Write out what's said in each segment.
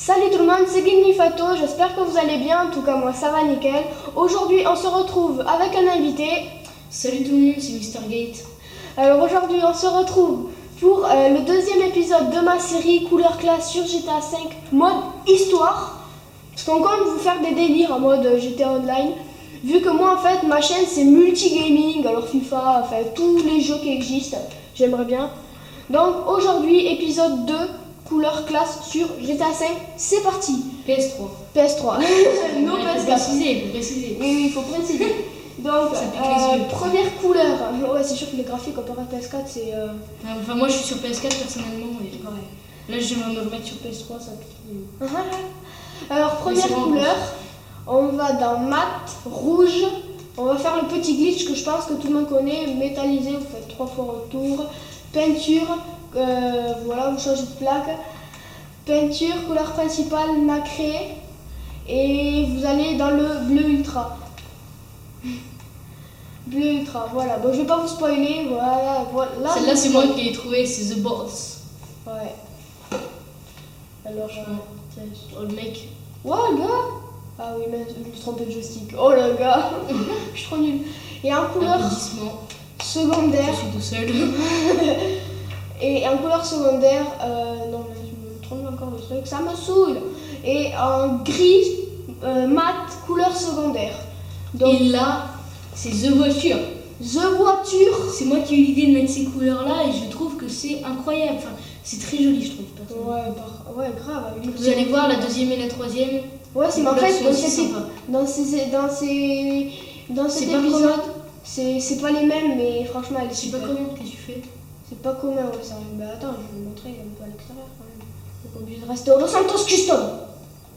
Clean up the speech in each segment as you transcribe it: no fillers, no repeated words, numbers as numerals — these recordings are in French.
Salut tout le monde, c'est Gignifato, j'espère que vous allez bien, en tout cas moi ça va nickel. Aujourd'hui on se retrouve avec un invité. Salut tout le monde, c'est Mr Gate. Alors aujourd'hui on se retrouve pour le deuxième épisode de ma série Couleur Classe sur GTA 5 mode histoire. Parce qu'on compte vous faire des délires en mode GTA Online. Vu que moi en fait ma chaîne c'est multigaming, alors FIFA, enfin tous les jeux qui existent, j'aimerais bien. Donc aujourd'hui épisode 2. Couleur classe sur GTA 5, c'est parti. PS3. PS3. Non, ouais, PS4. Faut préciser. Oui, il faut préciser. Donc, première couleur. Ouais, c'est sûr que les graphiques comparé à PS4, c'est. Enfin, moi je suis sur PS4 personnellement. Et pareil. Là, je vais me remettre sur PS3. Ça Alors, première couleur, on va dans mat, rouge. On va faire le petit glitch que je pense que tout le monde connaît. Métallisé, vous faites 3 fois retour. Peinture. Voilà, vous changez de plaque. Peinture, couleur principale, nacré. Et vous allez dans le bleu ultra. Bleu ultra, voilà. Bon, je vais pas vous spoiler. Voilà. Celle-là, c'est moi qui l'ai trouvée, c'est The Boss. Ouais. Alors, oh le mec. Ouais, le gars. Ah oui, mais je me suis trompé de joystick. Oh le gars. Je suis trop nulle. Et en couleur secondaire. Je suis tout seul. Et en couleur secondaire, non mais je me trompe encore de truc, ça me saoule. Et en gris, mat, couleur secondaire. Donc, et là, c'est The Voiture. The Voiture. C'est moi qui ai eu l'idée de mettre ces couleurs-là et je trouve que c'est incroyable. Enfin, c'est très joli, je trouve. Ouais, grave. Avec vous allez voir la deuxième et la troisième. Ouais, c'est en fait dans cet épisode, c'est pas les mêmes, mais franchement, elle est super. Je sais pas comment, qu'est-ce que tu fais? C'est pas commun, ouais, ça. Bah attends, je vais vous montrer un peu à l'extérieur quand même. On est pas obligé de rester au Los Santos Custom.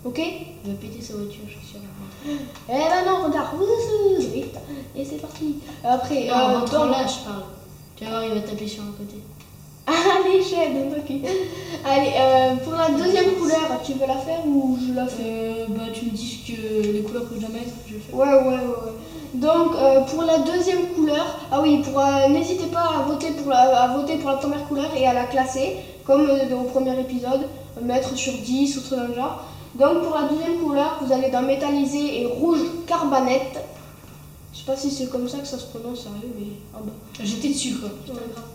Ok? Il va péter sa voiture, je suis sûre. Eh ben non, regarde. Et c'est parti. Après, dans là, je parle. Tu vas voir, il va taper sur un côté. Allez, chef, ok. Allez, pour la deuxième couleur, tu veux la faire ou je la fais? Bah, tu me dis que les couleurs que je dois mettre, je le fais. Ouais. Donc, pour la deuxième couleur, ah oui, n'hésitez pas à voter pour la première couleur et à la classer, comme au premier épisode, mettre sur 10 ou truc dans le genre. Donc, pour la deuxième couleur, vous allez dans métallisé et rouge carbanette. Je sais pas si c'est comme ça que ça se prononce, sérieux, mais en bas. J'étais dessus, quoi. C'est pas grave.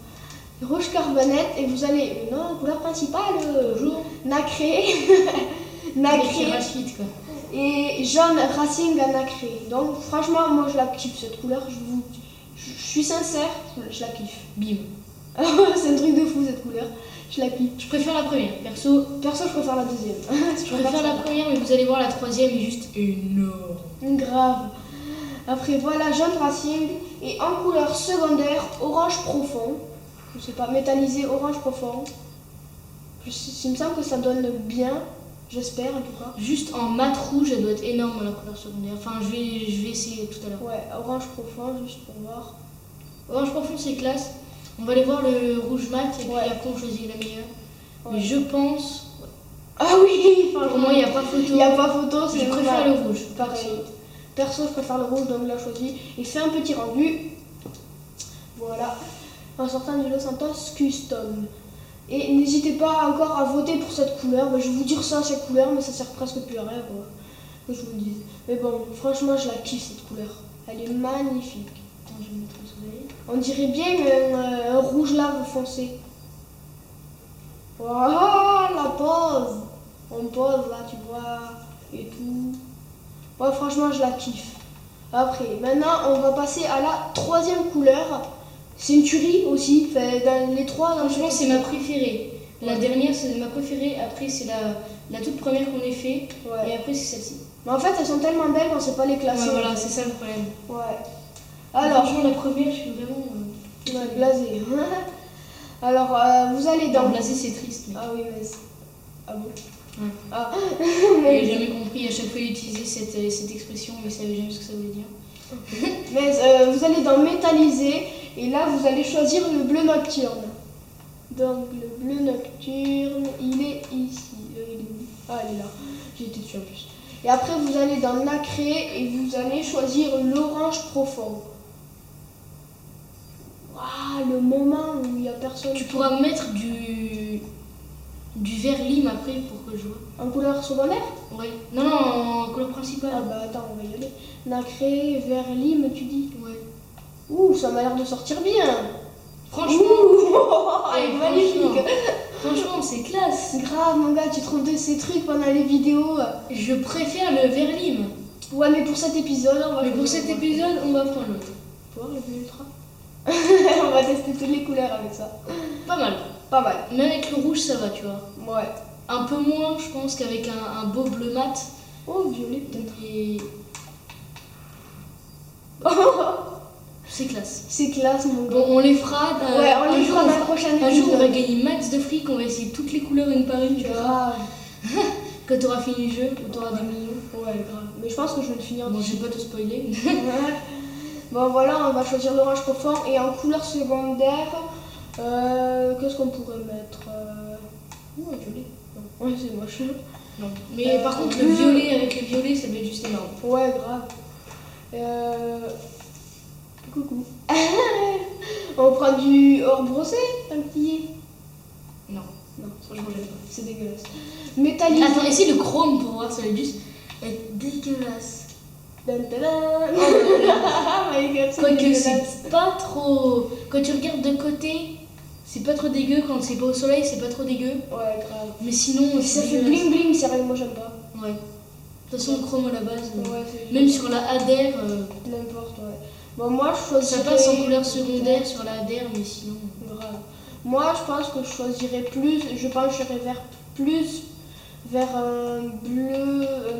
Rouge carbanette et vous allez non couleur principale toujours nacré nacré rapide, quoi. Et jaune racing à nacré. Donc franchement moi je la kiffe cette couleur, je suis sincère, je la kiffe. Bim. C'est un truc de fou cette couleur, je la kiffe. Je préfère la première, perso je préfère la deuxième. je préfère la première, mais vous allez voir la troisième est juste énorme. Grave. Après voilà jaune racing et en couleur secondaire orange profond. Je sais pas, métallisé orange profond. Il me semble que ça donne bien, j'espère en tout cas. Juste en mat rouge, elle doit être énorme la couleur secondaire. Enfin, je vais essayer tout à l'heure. Ouais, orange profond, juste pour voir. Orange profond, c'est classe. On va aller voir le rouge mat et puis après on choisit la meilleure. Ouais. Mais je pense. Ah oui, pour moi, il n'y a pas photo. Il n'y a pas photo, c'est je préfère le rouge. Pareil. Perso, je préfère le rouge, donc je l'ai choisi. Et fait un petit rendu. Voilà. En sortant du Los Santos Custom. Et n'hésitez pas encore à voter pour cette couleur. Je vais vous dire ça, cette couleur, mais ça sert presque plus à rien, quoi, que je vous le dise. Mais bon, franchement, je la kiffe cette couleur. Elle est magnifique. Attends, je vais mettre au soleil. On dirait bien un rouge lave foncé. Voilà, la pose. On pose là, tu vois, et tout. Ouais, franchement, je la kiffe. Après, maintenant, on va passer à la troisième couleur. C'est une tuerie aussi, dans les trois. Franchement, c'est ma préférée. La dernière, c'est ma préférée. Après, c'est la toute première qu'on ait fait. Ouais. Et après, c'est celle-ci. Mais en fait, elles sont tellement belles qu'on ne sait pas les classer. Ouais, voilà, c'est ça le problème. Ouais. Alors, franchement, la première, je suis vraiment. Blasée. Alors, vous allez dans. Non, blasée, c'est triste. Mais... Ah oui, mais. Ah bon? Ouais. Ah. J'ai jamais compris. À chaque fois, il utilisait cette expression, mais il savait jamais ce que ça voulait dire. Mais vous allez dans métallisé. Et là, vous allez choisir le bleu nocturne. Donc, le bleu nocturne, il est ici. Ah, il est là. J'ai été dessus en plus. Et après, vous allez dans nacré et vous allez choisir l'orange profond. Waouh, le moment où il n'y a personne. Tu pourras mettre du Du vert lime après pour que je vois. En couleur secondaire? Ouais. Non, non, en couleur principale. Ah bah attends, on va y aller. Nacré, vert lime, tu dis? Ouais. Ouh, ça m'a l'air de sortir bien. Franchement, Ouh, eh, elle est magnifique. franchement, c'est classe. Grave, mon gars, tu trouves de ces trucs pendant les vidéos. Je préfère le vert lime. Ouais, mais pour cet épisode, on va Mais pour cet épisode, on va prendre l'autre. Pour le bleu ultra. On va tester toutes les couleurs avec ça. Pas mal. Pas mal. Même avec le rouge, ça va, tu vois. Ouais. Un peu moins, je pense, qu'avec un beau bleu mat. Oh, violet peut-être. Et c'est classe. C'est classe, mon gars. Bon, on les fera. Ouais, on les jour, fera dans la prochaine un jour, on va épisode. gagner max de fric. On va essayer toutes les couleurs une par une, tu vois. Grave. Quand t'auras fini le jeu, ou t'auras des millions. Ouais, grave. Mais je pense que je vais le finir. Bon, je vais pas te spoiler. Ouais. Bon, voilà, on va choisir l'orange profond. Et en couleur secondaire, qu'est-ce qu'on pourrait mettre Ouh, un violet. Ouais, c'est moche. Non. Mais par contre, le bleu. violet avec le violet, ça va être juste énorme. Ouais, grave. Coucou. On prend du or brossé, un petit. Non, Non, franchement, j'aime pas. c'est dégueulasse. Métallisé. Attends, essaye le chrome pour voir, ça va juste être dégueulasse. Dan, dan, dan. Oh là là. Oh my god, c'est Quoique dégueulasse. c'est pas trop. Quand tu regardes de côté, c'est pas trop dégueu. Quand c'est pas au soleil, c'est pas trop dégueu. Ouais, grave. Mais sinon, Mais ça fait bling bling, sérieux, moi j'aime pas. Ouais. De toute façon, le chrome à la base. Ouais, c'est Même sur la adhère, n'importe, ouais. Bon, moi je ça choisirais. passe en couleur secondaire sur la adhère, mais sinon. Grave. Moi je pense que je choisirais plus, je pencherais vers plus, vers un bleu.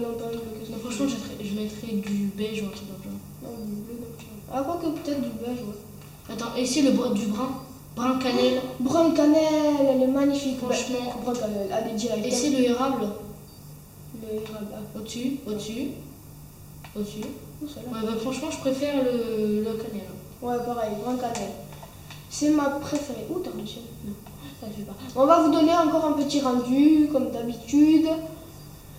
Non, pas un bleu, qu'est-ce Non, que franchement, je mettrais du beige ou un truc comme ça. Non, du bleu, non. Ah, quoi que peut-être du beige, ouais. Attends, essaye du brun. Brun cannelle. Brun cannelle, elle est magnifique. Franchement. Brun cannelle, allez, direct. Essaye le érable. Le érable. Au-dessus, au-dessus, au-dessus. Oh, celle-là. Ouais, bah franchement, je préfère le cannelle. Ouais, pareil, brun cannelle. C'est ma préférée. Ouh, t'as reçu. Non, ça ne fait pas. On va vous donner encore un petit rendu, comme d'habitude.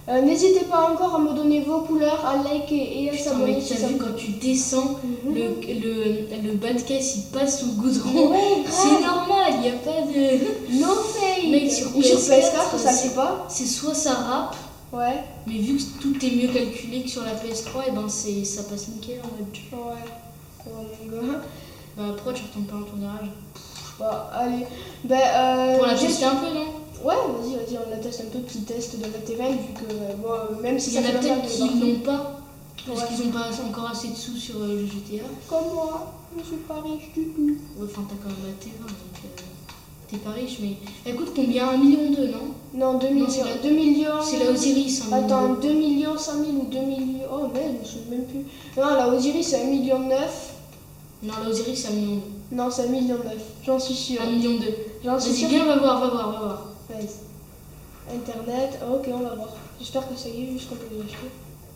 N'hésitez pas encore à me donner vos couleurs, à liker et à Putain, s'abonner mec, si t'as ça vu vous quand tu descends, Mhm. le bas de caisse il passe sous le goudron. Ouais, C'est grave. normal, il n'y a pas de. No fake. Mec, sur Et sur PS4, PS4, ça le fait pas. C'est soit ça rappe, Ouais. mais vu que tout est mieux calculé que sur la PS3, et ben ça passe nickel en mode. Ouais. Oh mon gars. Bah pourquoi tu retournes pas dans ton garage? Bah, allez. Ben, Pour la j'ai- tester un peu, non? Ouais, vas-y, on la teste un peu, petit test de la TV, vu que, bon, même si Il y en ça a fait peut-être longtemps que qui partout. l'ont pas, parce Ouais. qu'ils n'ont pas encore assez de sous sur le GTA. Comme moi, je suis pas riche du tout. Ouais, enfin, t'as quand même la TV, donc t'es pas riche, mais elle coûte combien? 1,2 million, non? Non, 2 millions. c'est la- 2 millions. C'est la Osiris. Hein, Attends, 2 millions 100 000 ou 2 millions. Oh merde, je me souviens même plus. Non, la Osiris c'est 1 million 9. Non, la Osiris, c'est 1,2 million. Non, c'est 1 million 9. J'en suis sûre. 1,2 million. J'en suis Vas-y, sûre. viens, va voir, va voir, va voir. Vas-y. Internet. Ah, ok, on va voir. J'espère que ça y est, juste qu'on peut les acheter.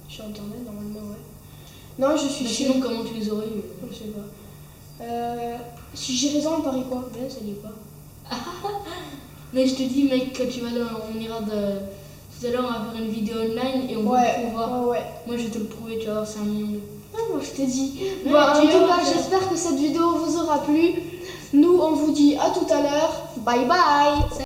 Sur internet, normalement, ouais. Non, je suis Mais sûre. sinon, comment tu les aurais eu? Je sais pas. Si j'ai raison, on parie quoi? Ben, ça l'est pas. Mais je te dis, mec, quand tu vas là, on ira de. Tout à l'heure, on va faire une vidéo online et on vous le Ouais, prouvera. ouais. Moi, je vais te le prouver, tu vas voir, c'est 1,2 million. Ah, moi je t'ai dit. Ouais, Bon, en tu tout vois, cas, tu- j'espère que cette vidéo vous aura plu. Nous, on vous dit à tout à l'heure. Bye bye.